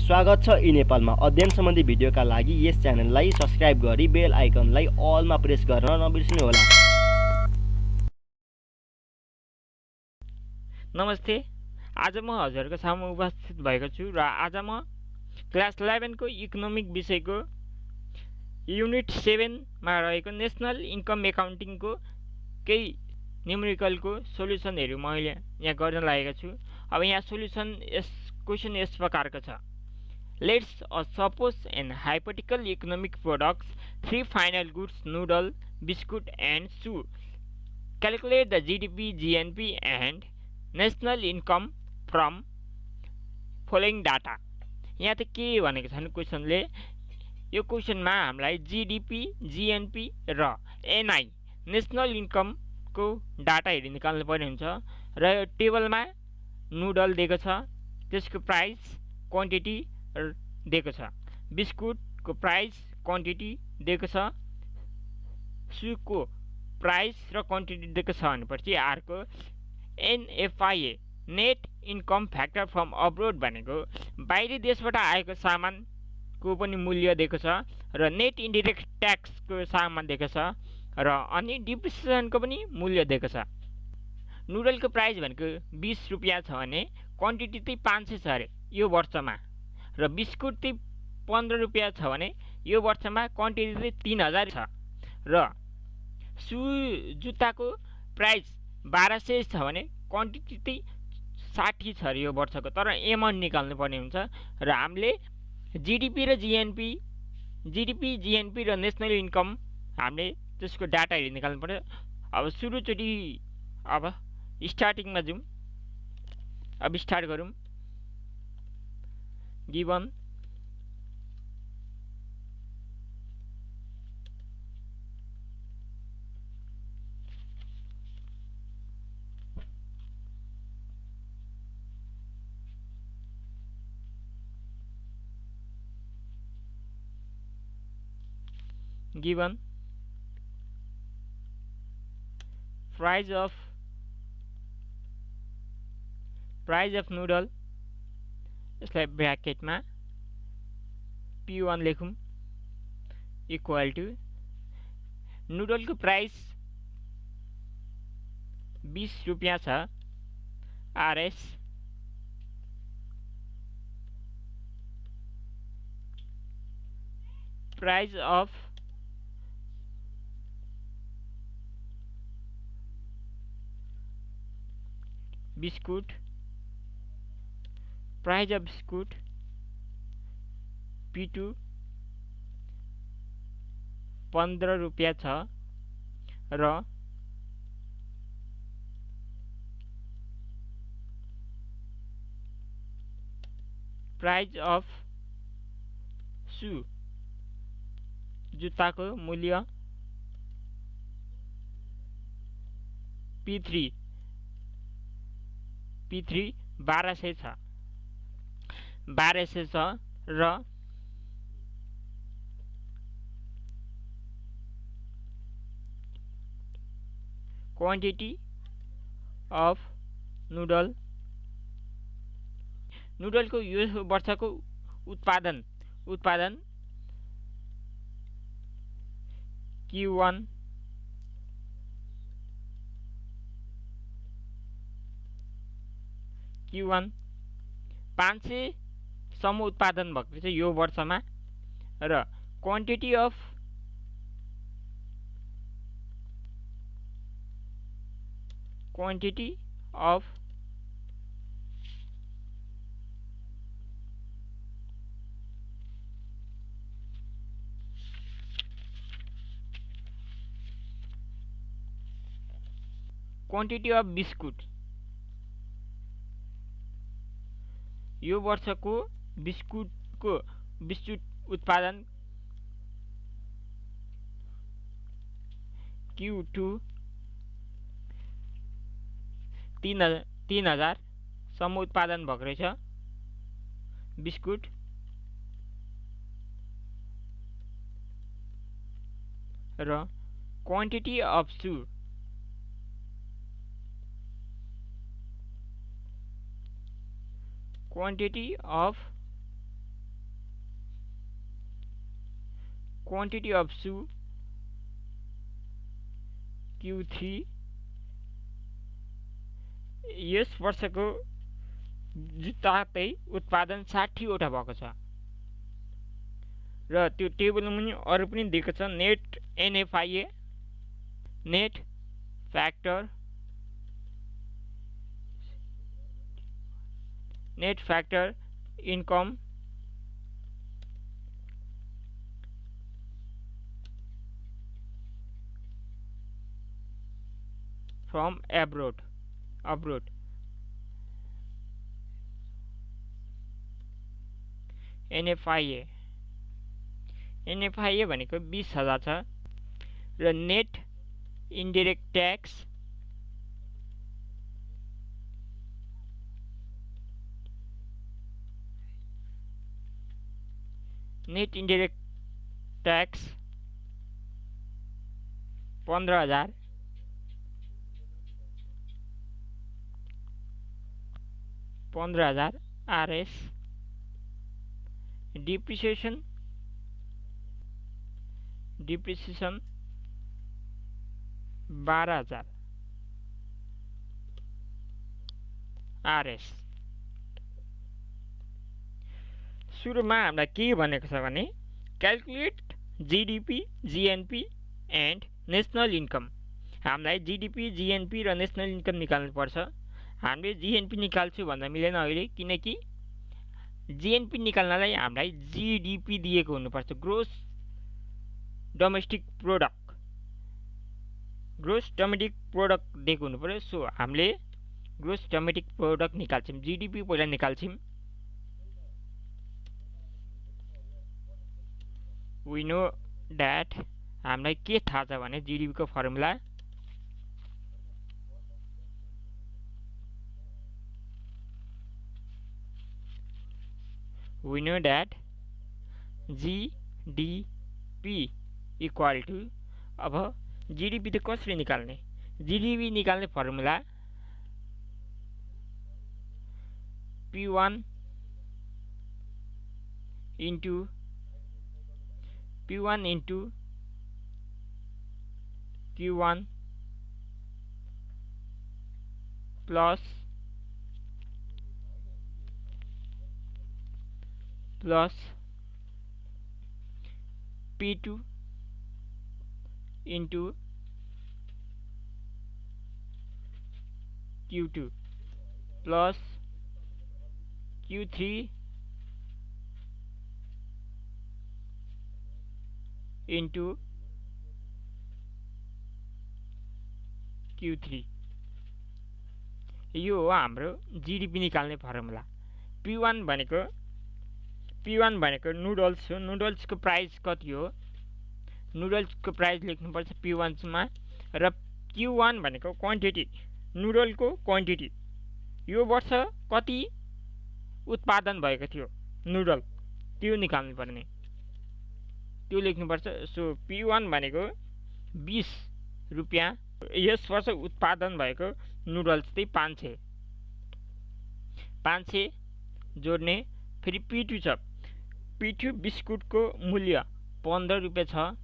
स्वागत छ ई नेपालमा अध्ययन सम्बन्धी भिडियोका लागि यस च्यानललाई सब्स्क्राइब गरी बेल आइकनलाई अलमा प्रेस गर्न नबिर्सनु होला। नमस्ते, आज म हजुरको सामु उपस्थित भएको छु र आज म क्लास 11 को इकोनोमिक विषयको युनिट 7 मा रहेको नेशनल इन्कम एकाउन्टिङको केही न्युमेरिकलको सोलुसनहरू मैले यहाँ गर्न लागेको छु। अब यहाँ सोलुसन क्वेशन यस प्रकारको छ। Let's suppose an hypothetical economic products three final goods noodle, biscuit and shoe. Calculate the GDP, GNP and national income from following data. यहाँ त के भनेको छ भने क्वेशनले यो क्वेशनमा हामीलाई GDP, GNP र NI नेशनल इन्कमको डाटाहरू निकाल्नु पर्ने हुन्छ र यो टेबलमा नुडल दिएको छ, त्यसको प्राइस, क्वान्टिटी दिएको छ, बिस्कुटको प्राइस, क्वान्टिटी दिएको छ, सुको प्राइस र क्वान्टिटी दिएको छ भनेपछि अर्को NFIA net income factor from abroad भनेको बाहिरी देशबाट आएको सामानको पनि मूल्य दिएको छ र नेट इन्डिरेक्ट ट्याक्सको सामान दिएको छ र अनि डिप्रिसिएसनको पनि मूल्य दिएको छ। नुडलको प्राइस भनेको 20 रुपियाँ छ भने क्वान्टिटी चाहिँ 500 छ अरे यो वर्षमा र बिस्कुट चाहिँ 15 रुपियाँ छ भने यो वर्षमा क्वान्टिटी चाहिँ 3000 छ र सु जुत्ताको प्राइस 1200 छ भने क्वान्टिटी चाहिँ 60 छ अरे यो वर्षको। तर एमाउन्ट निकाल्नु पर्ने हुन्छ र हामीले जिडिपी र जिएनपी र नेसनल इन्कम हामीले त्यसको डाटाहरू निकाल्नु पर्यो। अब सुरुचोटि अब स्टार्टिङमा जाउँ। अब स्टार्ट गरौँ। गिवन price of noodle, यसलाई ब्र्याकेटमा P1 लेखौँ इक्वल टु नुडलको प्राइस 20 रुपियाँ छ RS price of biscuit price of biscuit P2 15 रुपियाँ छ र प्राइस अफ सु जुत्ताको मूल्य P3 1200 छ र क्वान्टिटी अफ नुडलको यो वर्षको उत्पादन Q1 500 सम्म उत्पादन भएको छ यो वर्षमा र क्वान्टिटी अफ बिस्कुट यो वर्षको बिस्कुट उत्पादन Q2 3000 सम्म उत्पादन भएको रहेछ बिस्कुट र quantity of shoe quantity of quantity of shoe Q3 यस वर्षको जुत्ता चाहिँ उत्पादन 60 वटा भएको छ र त्यो टेबलमा पनि अरू पनि दिएको छ net NFIA net factor income from abroad NFIA भनेको 20,000 छ र net indirect tax net indirect tax 15,000 RS depreciation 12,000 RS सुरुमा हामीलाई के भनेको छ भने calculate GDP GNP and national income हामीलाई GDP GNP र नेसनल इन्कम निकाल्नु पर्छ हामीले GNP निकाल्छु भन्दा मिलेन अहिले किनकि GNP निकाल्नलाई हामीलाई GDP दिएको हुनुपर्छ ग्रोस डोमेस्टिक प्रोडक्ट दिएको हुनु पर्यो सो हामीले ग्रोस डोमेस्टिक प्रोडक्ट निकाल्छौँ GDP पहिला निकाल्छौँ वी नो द्याट हामीलाई के थाहा छ भने GDP को formula we know that GDP equal to अब GDP त कसरी निकाल्ने GDP निकाल्ने formula P1 into Q1 plus P2 into Q2 plus Q3 into Q3 यो हो हाम्रो GDP निकाल्ने फर्मुला P1 भनेको नुडल्स हो नुडल्सको प्राइस कति हो नुडल्सको प्राइस लेख्नुपर्छ P1 मा र Q1 भनेको क्वान्टिटी नुडलको क्वान्टिटी यो वर्ष कति उत्पादन भएको थियो नुडल त्यो निकाल्नु पर्ने त्यो लेख्नुपर्छ सो P1 भनेको 20 रुपैयाँ यस वर्ष उत्पादन भएको नुडल्स चाहिँ 500 जोड्ने फेरि P2 छ P2 बिस्कुटको मूल्य 15 रुपैयाँ छ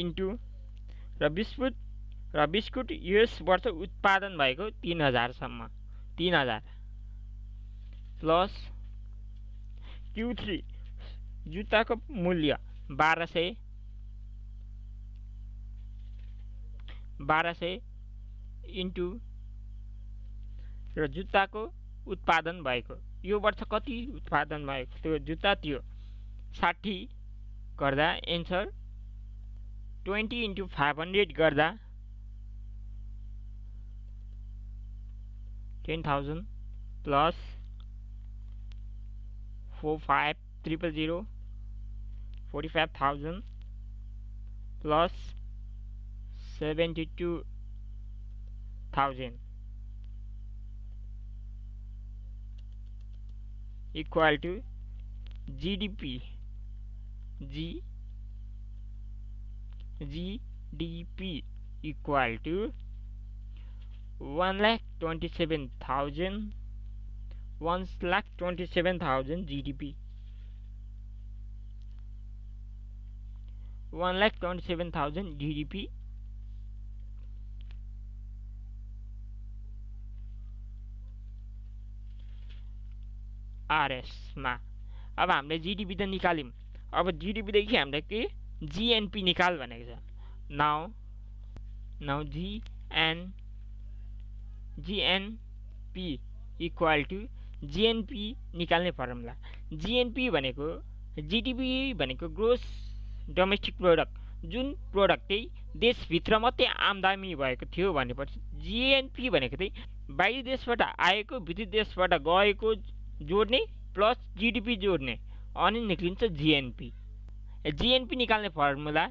इन्टु र बिस्कुट यस वर्ष उत्पादन भएको 3000 सम्म 3000 प्लस Q3 जुत्ताको मूल्य 1200 इन्टु र जुत्ताको उत्पादन भएको यो वर्ष कति उत्पादन भएको त्यो जुत्ता थियो 60 गर्दा एन्सर 20 into 500 गर्दा 10,000 plus 4500 45,000 plus 72,000 equal to GDP equal to 1,27,000 GDP 1,27,000 GDP RSमा। अब हामीले GDP त निकाल्यौँ, अब GDPदेखि हामीले के GNP निकाल भनेको छ। Now GNP equal to GNP निकाल्ने फर्मुला। GNP भनेको GDP भनेको ग्रोस डोमेस्टिक प्रोडक्ट, जुन प्रोडक्ट चाहिँ देशभित्र मात्रै आमदानी भएको थियो भनेपछि GNP भनेको चाहिँ बाहिर देशबाट आएको भित्री देशबाट गएको जोड्ने प्लस GDP जोड्ने अनि निक्लिन्छ GNP। GNP निकाल्ने फर्मुला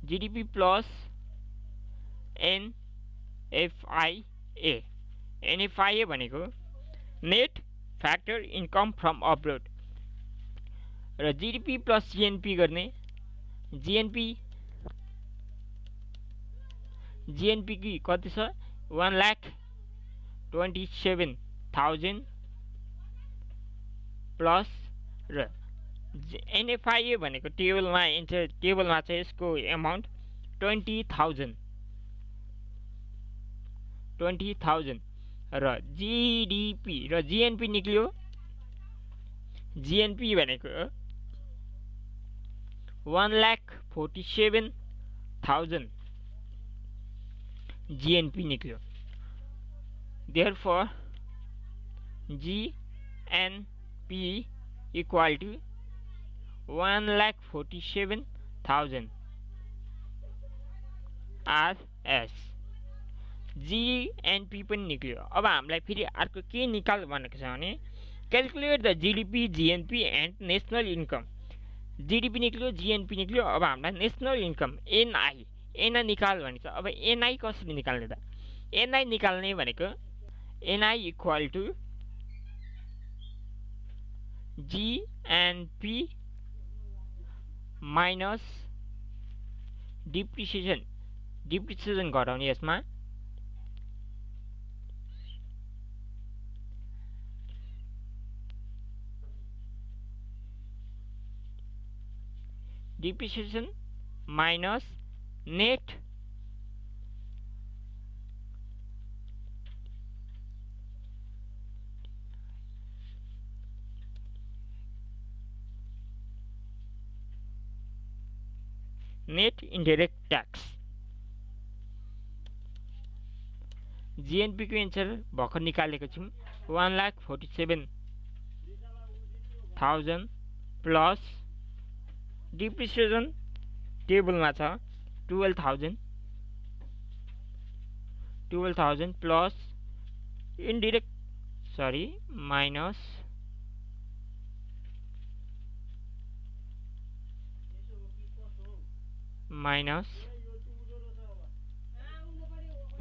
GDP प्लस NFIA भनेको net factor income from abroad र GDP प्लस GNP गर्ने GNP की कति छ 1,27,000 प्लस र NFIA भनेको टेबलमा चाहिँ यसको एमाउन्ट 20,000 र GDP र GNP निक्ल्यो। GNP भनेको 1,47,000 GNP निक्ल्यो। Therefore GNP equal to 1,47,000 RS। GNP पनि निक्ल्यो। अब हामीलाई फेरि अर्को के निकाल भनेको छ भने calculate the GDP, GNP and national income. GDP निक्ल्यो, GNP निक्ल्यो। अब हामीलाई नेसनल इन्कम NI निकाल भनेको छ। अब NI कसरी निकाल्ने त? NI निकाल्ने भनेको NI equal to GNP minus depreciation घटाउने यसमा depreciation minus net indirect tax. GNP को एन्सर भर्खर निकालेको छौँ 1,47,000 प्लस डिप्रिसिएसन टेबलमा छ 12,000 प्लस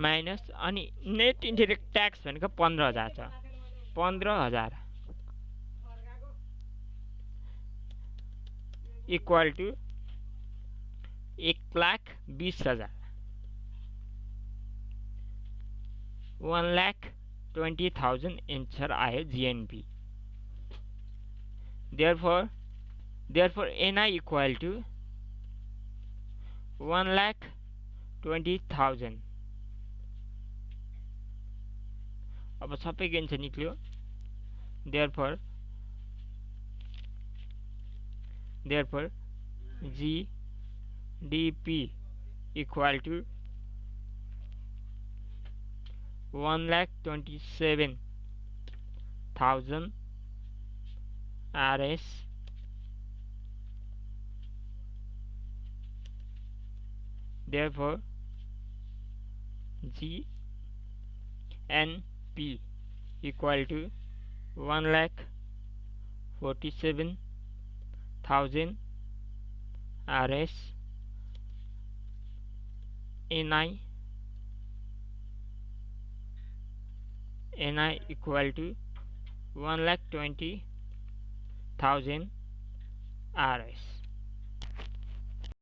माइनस अनि नेट इन्डाइरेक्ट ट्याक्स भनेको 15,000 छ। 15,000 इक्वल टु 1,20,000 1,20,000 एन्सर आयो GNP। Therefore NI equal to 1,20,000। अब सबैको एन्सर निक्ल्यो। Therefore GDP equal to 1,27,000 RS। Therefore GNP equal to 1,47,000 RS। NI equal to 1,20,000 RS।